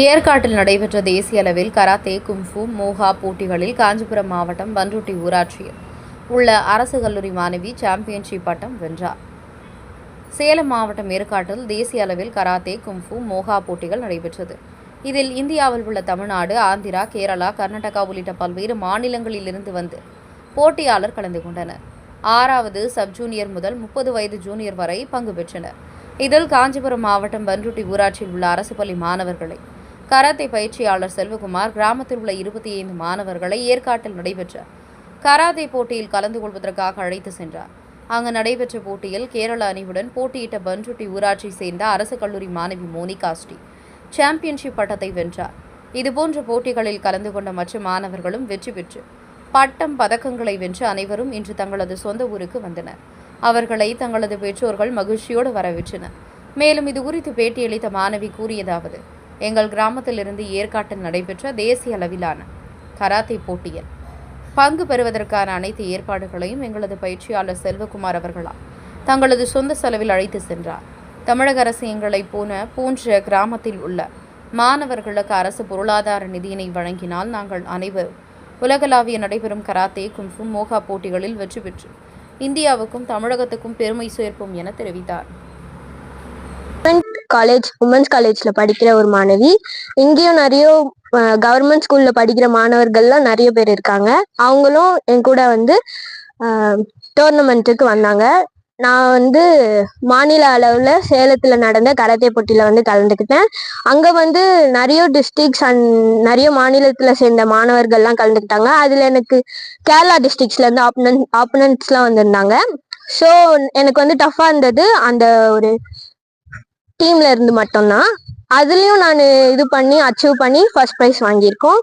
ஏற்காட்டில் நடைபெற்ற தேசிய அளவில் கராத்தே கும்ஃபு மோகா போட்டிகளில் காஞ்சிபுரம் மாவட்டம் பண்ருட்டி ஊராட்சியில் உள்ள அரசு கல்லூரி மாணவி சாம்பியன்ஷிப் பட்டம் வென்றார். சேலம் மாவட்டம் ஏற்காட்டில் தேசிய அளவில் கராத்தே கும்ஃபு மோகா போட்டிகள் நடைபெற்றது. இதில் இந்தியாவில் உள்ள தமிழ்நாடு, ஆந்திரா, கேரளா, கர்நாடகா உள்ளிட்ட பல்வேறு மாநிலங்களிலிருந்து வந்து போட்டியாளர் கலந்து கொண்டனர். 6வது சப் ஜூனியர் முதல் 30 வயது ஜூனியர் வரை பங்கு பெற்றனர். இதில் காஞ்சிபுரம் மாவட்டம் பண்ருட்டி ஊராட்சியில் உள்ள அரசு பள்ளி மாணவர்களை கராத்தே பயிற்சியாளர் செல்வகுமார் கிராமத்தில் உள்ள 25 மாணவர்களை ஏற்காட்டில் நடைபெற்ற கராத்தே போட்டியில் கலந்து கொள்வதற்காக அழைத்து சென்றார். அங்கு நடைபெற்ற போட்டியில் கேரள அணியுடன் போட்டியிட்ட பண்ருட்டி ஊராட்சியை சேர்ந்த அரசு கல்லூரி மாணவி மோனிகா ஸ்ரீ சாம்பியன்ஷிப் பட்டத்தை வென்றார். இதுபோன்ற போட்டிகளில் கலந்து கொண்ட மற்ற மாணவர்களும் வெற்றி பெற்று பட்டம், பதக்கங்களை வென்று அனைவரும் இன்று தங்களது சொந்த ஊருக்கு வந்தனர். அவர்களை தங்களது பெற்றோர்கள் மகிழ்ச்சியோடு வரவேற்றனர். மேலும் இதுகுறித்து பேட்டியளித்த மாணவி கூறியதாவது: எங்கள் கிராமத்திலிருந்து ஏற்காட்டில் நடைபெற்ற தேசிய அளவிலான கராத்தே போட்டியில் பங்கு பெறுவதற்கான அனைத்து ஏற்பாடுகளையும் எங்களது பயிற்சியாளர் செல்வகுமார் அவர்களால் தங்களது சொந்த செலவில் அழைத்து சென்றார். தமிழக அரசு எங்களை போன்ற கிராமத்தில் உள்ள மாணவர்களுக்கு அரசு பொருளாதார நிதியினை வழங்கினால் நாங்கள் அனைவரும் உலகளாவிய நடைபெறும் கராத்தே கும்ஃபு மோகா போட்டிகளில் வெற்றி பெற்று இந்தியாவுக்கும் தமிழகத்துக்கும் பெருமை சேர்ப்போம் என தெரிவித்தார். காலேஜ் உமன்ஸ் காலேஜ்ல படிக்கிற ஒரு மாணவி. இங்கேயும் நிறைய கவர்மெண்ட் ஸ்கூல்ல படிக்கிற மாணவர்கள்லாம் நிறைய பேர் இருக்காங்க. அவங்களும் என் கூட வந்து டோர்னமெண்ட்டுக்கு வந்தாங்க. நான் மாநில அளவுல சேலத்துல நடந்த கராத்தே போட்டியில கலந்துக்கிட்டேன். அங்க நிறைய டிஸ்ட்ரிக்ட்ஸ் அண்ட் நிறைய மாநிலத்துல சேர்ந்த மாணவர்கள்லாம் கலந்துக்கிட்டாங்க. அதுல எனக்கு கேரளா டிஸ்ட்ரிக்ட்ஸ்ல இருந்து ஆப்பனன்ட்ஸ்லாம் வந்திருந்தாங்க. ஸோ எனக்கு டஃபா இருந்தது அந்த ஒரு டீம்ல இருந்து மட்டும்தான். அதுலயும் நான் இது பண்ணி அச்சீவ் பண்ணி ஃபர்ஸ்ட் ப்ரைஸ் வாங்கியிருக்கோம்.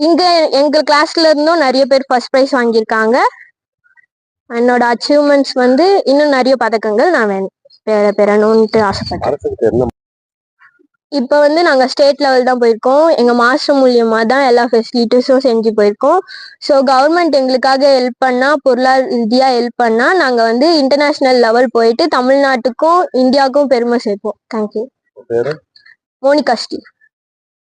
இங்க எங்க கிளாஸ்ல இருந்தும் நிறைய பேர் ஃபர்ஸ்ட் ப்ரைஸ் வாங்கியிருக்காங்க. என்னோட அச்சீவ்மெண்ட்ஸ் இன்னும் நிறைய பதக்கங்கள் நான் பெறணும்ட்டு ஆசைப்பட்டேன். இப்ப நாங்க ஸ்டேட் லெவல் தான் போயிருக்கோம். எங்க மாஸ்டர் மூலியமா தான் எல்லா ஃபெசிலிட்டிஸும் செஞ்சு போயிருக்கோம். ஸோ கவர்மெண்ட் எங்களுக்காக ஹெல்ப் பண்ணா, பொருளாதார ரீதியா ஹெல்ப் பண்ணா, நாங்க இன்டர்நேஷனல் லெவல் போயிட்டு தமிழ்நாட்டுக்கும் இந்தியாவுக்கும் பெருமை சேர்ப்போம். தேங்க்யூ. மோனிகா ஸ்ரீ.